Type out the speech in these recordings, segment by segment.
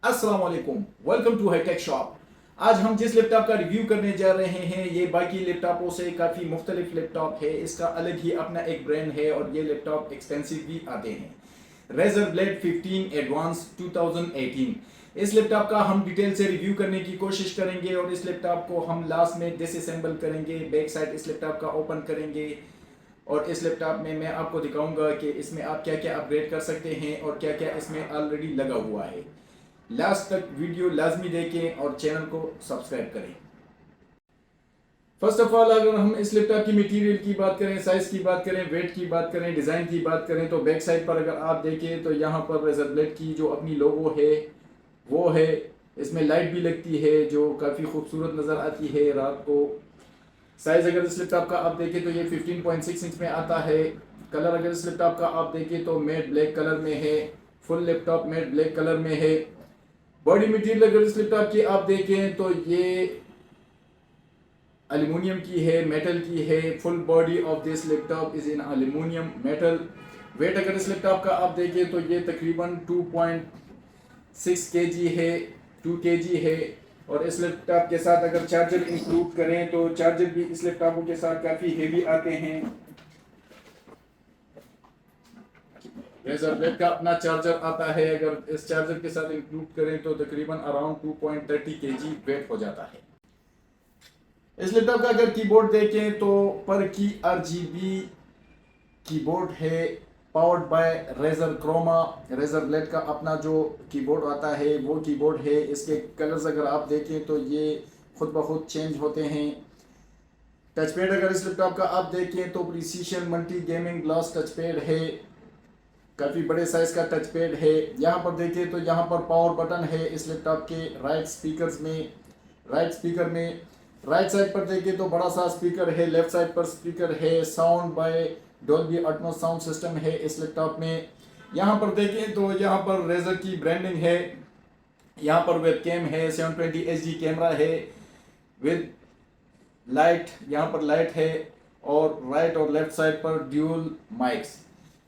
अस्सलाम वालेकुम, welcome to hi tech shop. आज हम जिस लैपटॉप का रिव्यू करने जा रहे हैं ये बाकी लैपटॉपों से काफ़ी मुख्तलिफ लैपटॉप है। इसका अलग ही अपना एक ब्रांड है और ये लैपटॉप एक्सपेंसिव भी आते हैं। Razer blade 15 advance 2018। इस लैपटॉप का हम डिटेल से रिव्यू करने की कोशिश करेंगे और इस लैपटॉप को हम लास्ट में डिसअसेंबल करेंगे, बैक साइड इस लैपटॉप का ओपन करेंगे और इस लैपटॉप में मैं आपको दिखाऊंगा कि इसमें आप क्या क्या अपग्रेड कर सकते हैं और क्या क्या इसमें ऑलरेडी लगा हुआ है। लास्ट तक वीडियो लाजमी देखें और चैनल को सब्सक्राइब करें। फर्स्ट ऑफ ऑल अगर हम इस लैपटॉप की मटेरियल की बात करें, साइज की बात करें, वेट की बात करें, डिज़ाइन की बात करें तो बैक साइड पर अगर आप देखें तो यहाँ पर रेजर ब्लेड की जो अपनी लोगो है वो है। इसमें लाइट भी लगती है जो काफ़ी खूबसूरत नज़र आती है रात को। साइज अगर इस लैपटॉप का आप देखें तो ये 15.6 इंच में आता है। कलर अगर इस लैपटॉप का आप देखें तो मैट ब्लैक कलर में है। Full laptop matte black colour में है। बॉडी मटेरियल अगर इस लैपटॉप की आप देखें तो ये एल्युमिनियम की है, मेटल की है। Full body of this laptop is in aluminium metal. Weight अगर इस लैपटॉप का आप देखें तो ये तकरीबन 2.6 kg है, 2 kg है। और इस लैपटॉप के साथ अगर चार्जर इंक्लूड करें तो चार्जर भी इस लैपटॉप के साथ काफ़ी हेवी आते हैं। रेजर ब्लेड का अपना चार्जर आता है, अगर इस चार्जर के साथ इंक्लूड करें तो तकरीबन अराउंड 2.30 kg वेट हो जाता है। इस लैपटॉप का अगर कीबोर्ड देखें तो पर की RGB कीबोर्ड है, powered by Razer Chroma. Razer blade का अपना जो कीबोर्ड आता है वो कीबोर्ड है। इसके कलर्स अगर आप देखें तो ये खुद ब खुद चेंज होते हैं। टच पैड अगर इस लैपटॉप का आप देखें तो precision multi gaming glass touch pad है, काफ़ी बड़े साइज का टच पैड है। यहाँ पर देखें तो यहाँ पर पावर बटन है इस लैपटॉप के राइट स्पीकर में। राइट साइड पर देखें तो बड़ा सा स्पीकर है, लेफ्ट साइड पर स्पीकर है। Sound bye Dolby Atmos sound system है इस लैपटॉप में। यहाँ पर देखें तो यहाँ पर रेजर की ब्रांडिंग है। यहाँ पर वेबकैम है, 720 HD कैमरा है विद लाइट। यहाँ पर लाइट है और राइट और लेफ्ट साइड पर ड्यूल माइक्स।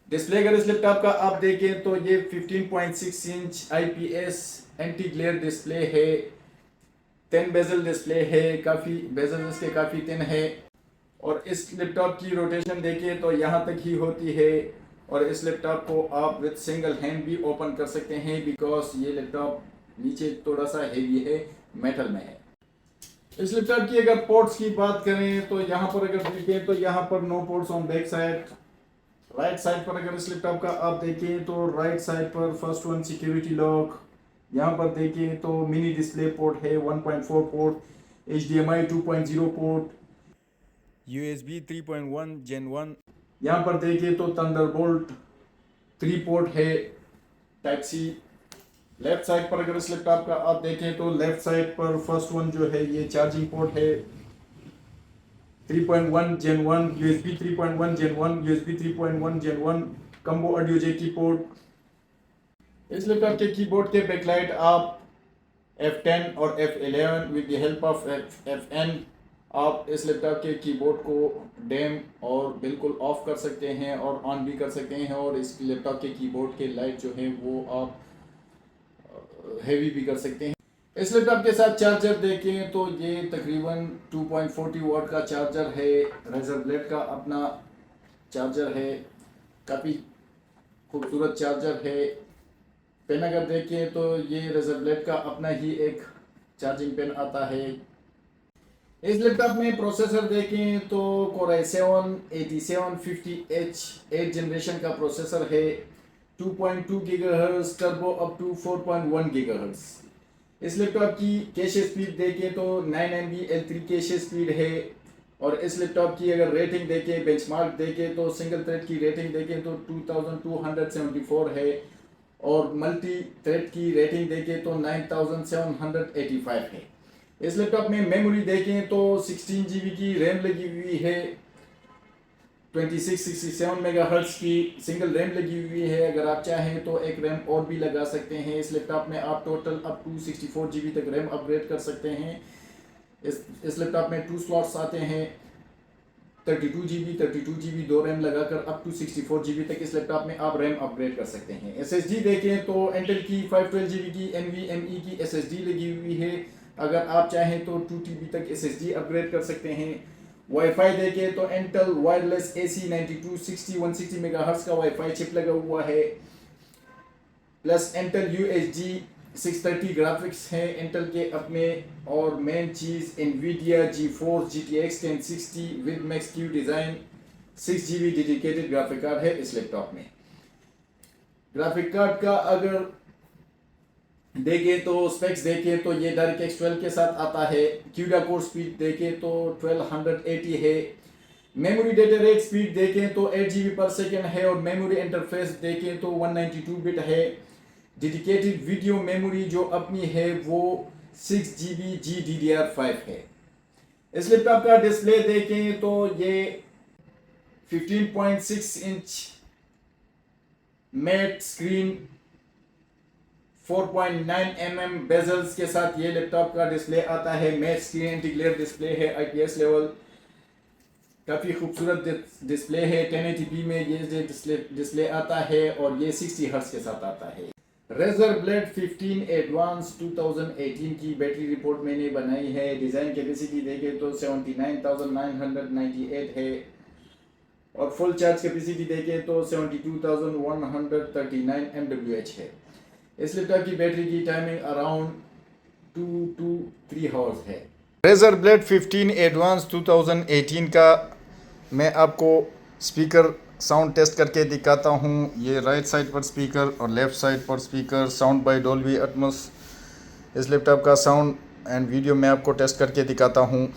डिस्प्ले अगर इस लैपटॉप का आप देखें तो ये 15.6 inch IPS anti glare display है। 10 बेजल डिस्प्ले है, काफ़ी बेजल इसके काफ़ी थिन है। और इस लैपटॉप की रोटेशन देखें तो यहाँ तक ही होती है और इस लैपटॉप को आप विद सिंगल हैंड भी ओपन कर सकते हैं बिकॉज ये लैपटॉप नीचे थोड़ा सा हेवी है, मेटल में है। इस लैपटॉप की अगर पोर्ट्स की बात करें तो यहाँ पर अगर देखें तो यहाँ पर no ports on back side. Right side पर अगर इस लैपटॉप का आप देखें तो राइट साइड पर फर्स्ट वन सिक्योरिटी लॉक। यहाँ पर देखें तो मिनी डिस्प्ले पोर्ट है, 1.4 port, HDMI 2.0 port, USB 3.1 Gen 1। यहाँ पर देखें तो थंडरबोल्ट 3 पोर्ट है, टाइप सी। लेफ्ट साइड पर अगर इस लैपटॉप का आप देखें तो लेफ्ट साइड पर फर्स्ट वन जो है ये चार्जिंग पोर्ट है, 3.1 Gen 1, USB 3.1 Gen 1, USB 3.1 Gen 1, combo audio jack की पोर्ट। इस लैपटॉप के कीबोर्ड के बैकलाइट आप F10 और F11 with the help of FN आप इस लैपटॉप के कीबोर्ड को डैम और बिल्कुल ऑफ कर सकते हैं और ऑन भी कर सकते हैं। और इस लैपटॉप के कीबोर्ड के लाइट जो है वो आप हेवी भी कर सकते हैं। इस लैपटॉप के साथ चार्जर देखें तो ये तकरीबन 2.40 वाट का चार्जर है। रेजर ब्लेड का अपना चार्जर है, काफ़ी खूबसूरत चार्जर है। पेन अगर देखें तो ये रेजर ब्लेड का अपना ही एक चार्जिंग पेन आता है। इस लैपटॉप में प्रोसेसर देखें तो Core i7 8750H 8 जनरेशन का प्रोसेसर है, 2.2 GHz turbo up to 4.1 GHz। इस लैपटॉप की कैश स्पीड देखें तो 9 MB L3 कैश स्पीड है। और इस लैपटॉप की अगर रेटिंग देखें, बेंचमार्क देखें तो सिंगल थ्रेड की रेटिंग देखें तो 2274 है और मल्टी थ्रेड की रेटिंग देखें तो 9785 है। इस लैपटॉप में मेमोरी देखें तो 16 GB की रैम लगी हुई है, 2667 मेगाहर्ट्ज़ की सिंगल रैम लगी हुई है। अगर आप चाहें तो एक रैम और भी लगा सकते हैं। इस लैपटॉप में आप टोटल अप टू 64 GB तक रैम अपग्रेड कर सकते हैं। इस लैपटॉप में 2 स्लॉट्स आते हैं। 32 GB दो रैम लगाकर अप टू 64 GB तक इस लैपटॉप में आप रैम अपग्रेड कर सकते हैं। SSD देखें तो इंटेल की 512 GB की NVMe की SSD लगी हुई है। अगर आप चाहें तो 2 TB तक SSD अपग्रेड कर सकते हैं। वाईफाई देखें तो इंटेल वायरलेस AC9260 160 मेगाहर्ट्ज का वाईफाई चिप लगा हुआ है, प्लस इंटेल UHD 630 ग्राफिक्स हैं इंटेल के अपने, और main cheese NVIDIA GeForce GTX 1060 with Max-Q design 6 GB dedicated graphic card है इस लैपटॉप में। ग्राफिक कार्ड का अगर देखें तो स्पेक्स देखें तो ये DirectX 12 के साथ आता है। CUDA कोर स्पीड देखें तो 1280 है। मेमोरी डेटा रेट स्पीड देखें तो 8 GB पर सेकेंड है, और मेमोरी इंटरफेस देखें तो 192 बिट है। डेडिकेटेड वीडियो मेमोरी जो अपनी है वो 6 GB GDDR5 है। इस लैपटॉप का डिस्प्ले देखें तो ये 15.6 inch matte screen 4.9 mm bezels के साथ ये लैपटॉप का डिस्प्ले आता है। Matte screen anti glare display है, IPS लेवल, काफ़ी खूबसूरत डिस्प्ले है। 1080p में ये डिस्प्ले आता है, और ये 60 हर्ट्ज के साथ आता है। Razer Blade 15 एडवांस 2018 की बैटरी रिपोर्ट मैंने बनाई है। डिज़ाइन कैपेसिटी देखें तो 79,998 है, और फुल चार्ज कैपेसिटी देखें तो 72,139 mAh है। इस लैपटॉप की बैटरी की टाइमिंग अराउंड 2 to 3 आवर्स है। Razer Blade 15 एडवांस 2018 का मैं आपको स्पीकर साउंड टेस्ट करके दिखाता हूँ। ये राइट साइड पर स्पीकर और लेफ़्ट साइड पर speaker, sound bye Dolby Atmos. इस लैपटॉप का साउंड एंड वीडियो मैं आपको टेस्ट करके दिखाता हूँ।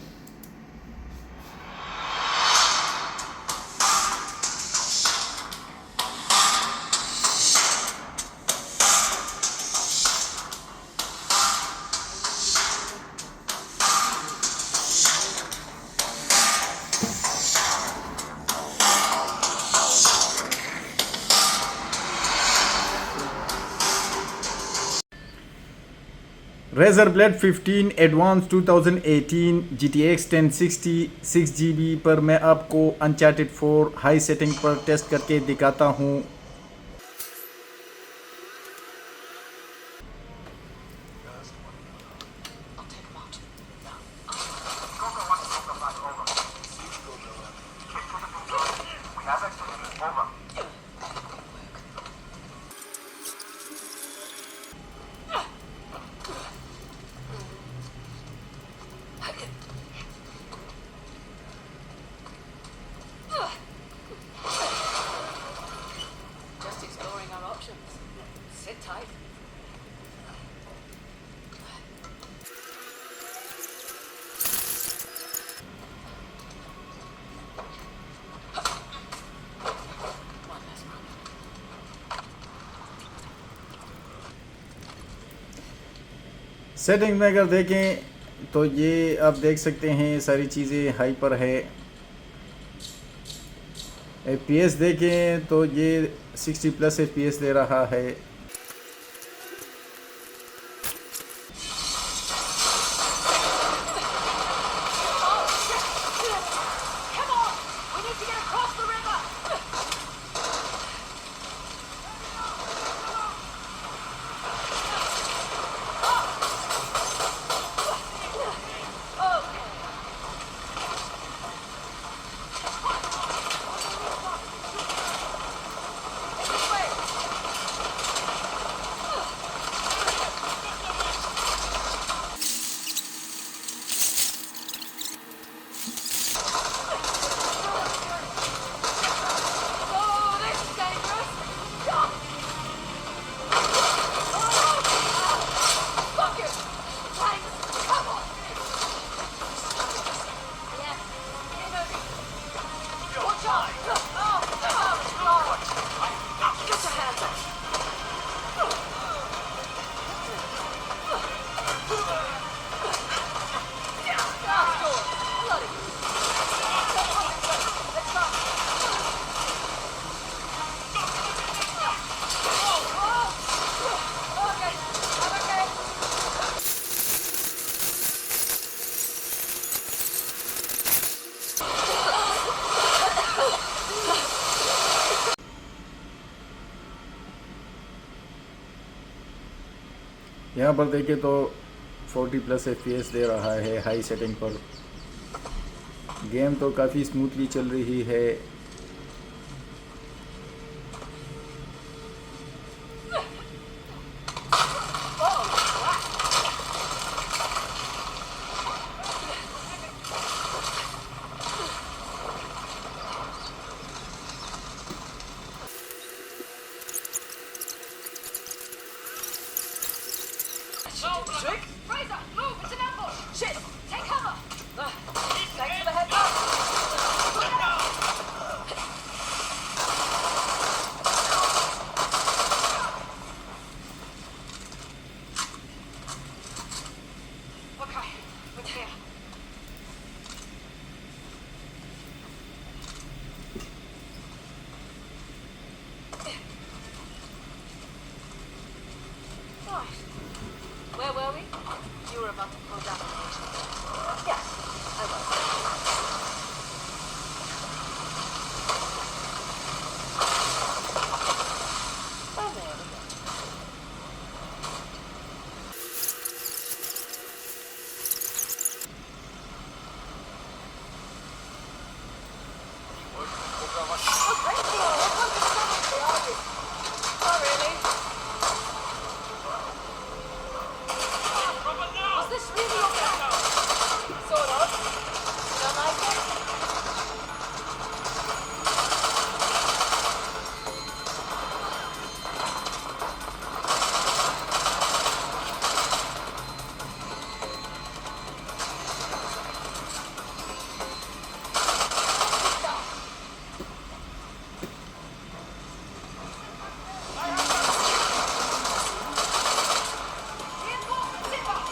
Razer Blade 15 advance 2018 GTX 1060 6 GB पर मैं आपको Uncharted 4 हाई सेटिंग पर टेस्ट करके दिखाता हूँ। Sit tight. सेटिंग में अगर देखें तो ये आप देख सकते हैं सारी चीज़ें हाई पर है। FPS देखें तो ये 60+ FPS दे रहा है। यहाँ पर देखें तो 40+ FPS दे रहा है हाई सेटिंग पर। गेम तो काफ़ी स्मूथली चल रही है। Fraser, move! It's an ambush! Shit! Take cover! Thanks for the heads up! Okay, we're clear. Right. Where were we? You were about to pull down the nation. Yes, I was. Oh, there we go. Okay, not really. Was this really your plan? Sort of. Don't like it? Reinforcements inbound!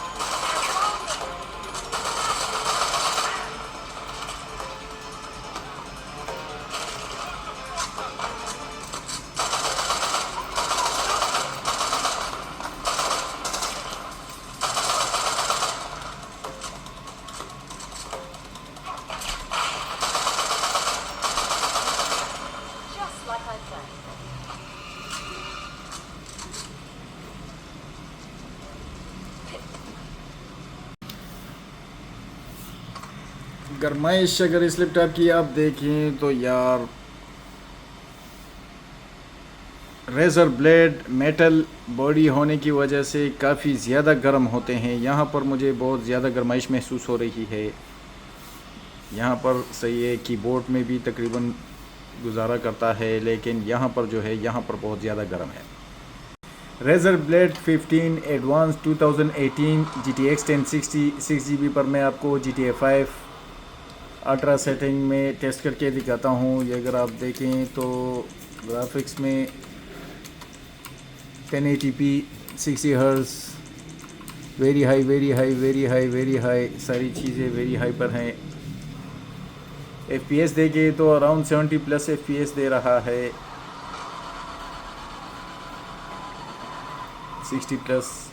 Just like I planned. गरमाइश अगर इस laptop की आप देखें तो यार, razor blade metal body होने की वजह से काफ़ी ज़्यादा गर्म होते हैं। यहाँ पर मुझे बहुत ज़्यादा गरमाइश महसूस हो रही है। यहाँ पर सही है, कीबोर्ड में भी तकरीबन गुजारा करता है, लेकिन यहाँ पर जो है यहाँ पर बहुत ज़्यादा गर्म है। Razor blade 15 advance 2018 GTX 1060 6GB पर मैं आपको GTA 5 अल्ट्रा सेटिंग में टेस्ट करके दिखाता हूँ। ये अगर आप देखें तो ग्राफिक्स में 1080p 60 hertz, very high very high very high very high, सारी चीज़ें वेरी हाई पर हैं। FPS देखें तो अराउंड 70+ FPS दे रहा है, 60+।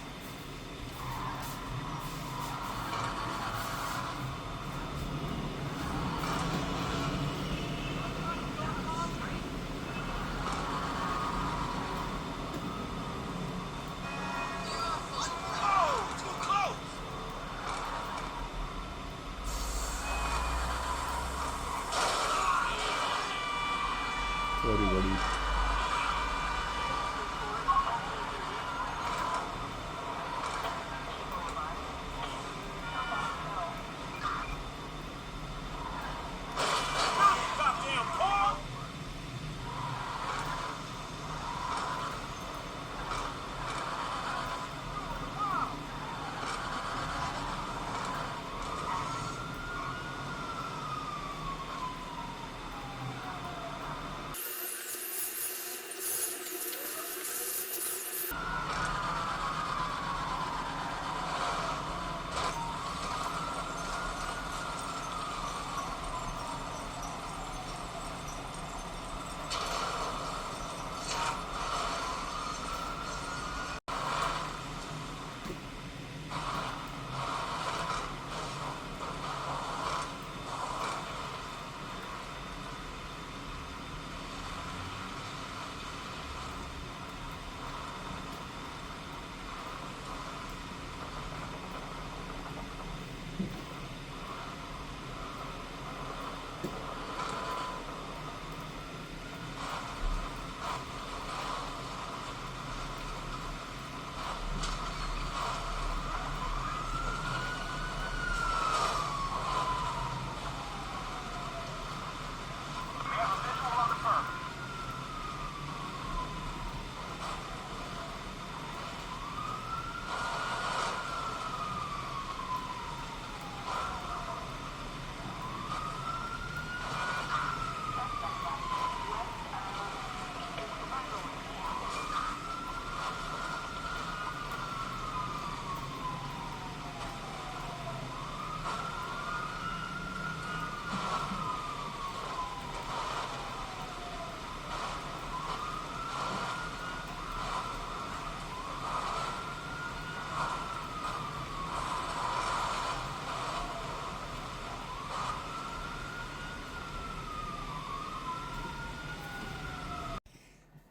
सॉरी बड़ी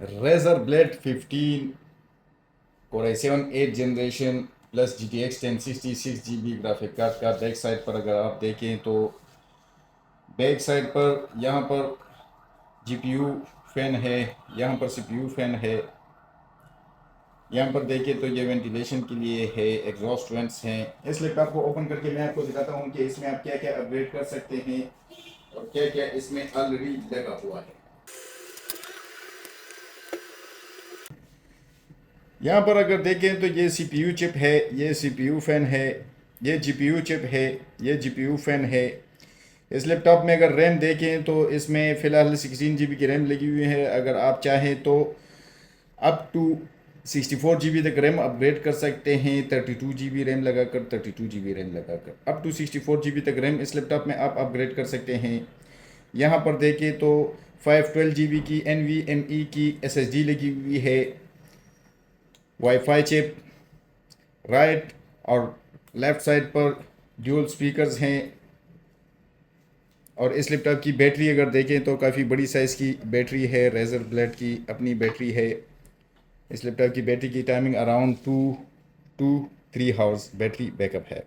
Razer Blade 15 Core i7 8 generation plus GTX 1060 6GB graphic card का बैक साइड पर अगर आप देखें तो बैक साइड पर यहाँ पर GPU फैन है, यहाँ पर CPU फैन है, यहाँ पर देखिए तो ये वेंटिलेशन के लिए है, एग्जॉस्ट वेंट्स हैं। इस लैपटॉप को ओपन करके मैं आपको दिखाता हूँ कि इसमें आप क्या क्या अपग्रेड कर सकते हैं और क्या क्या इसमें ऑलरेडी लगा हुआ है। यहाँ पर अगर देखें तो ये CPU चिप है, ये CPU फैन है, ये GPU चिप है, ये GPU फैन है। इस लैपटॉप में अगर रैम देखें तो इसमें फ़िलहाल 16GB की रैम लगी हुई है। अगर आप चाहें तो अप टू 64GB तक रैम अपग्रेड कर सकते हैं, 32GB रैम लगाकर, 32GB रैम लगाकर अप टू 64GB तक रैम इस लैपटॉप में आप अपग्रेड कर सकते हैं। यहाँ पर देखें तो 512GB की NVMe की SSD लगी हुई है, वाईफाई चिप, राइट और लेफ़्ट साइड पर ड्यूल स्पीकर्स हैं। और इस लैपटॉप की बैटरी अगर देखें तो काफ़ी बड़ी साइज़ की बैटरी है, रेजर ब्लेड की अपनी बैटरी है। इस लैपटॉप की बैटरी की timing around 2 to 3 hours battery backup है।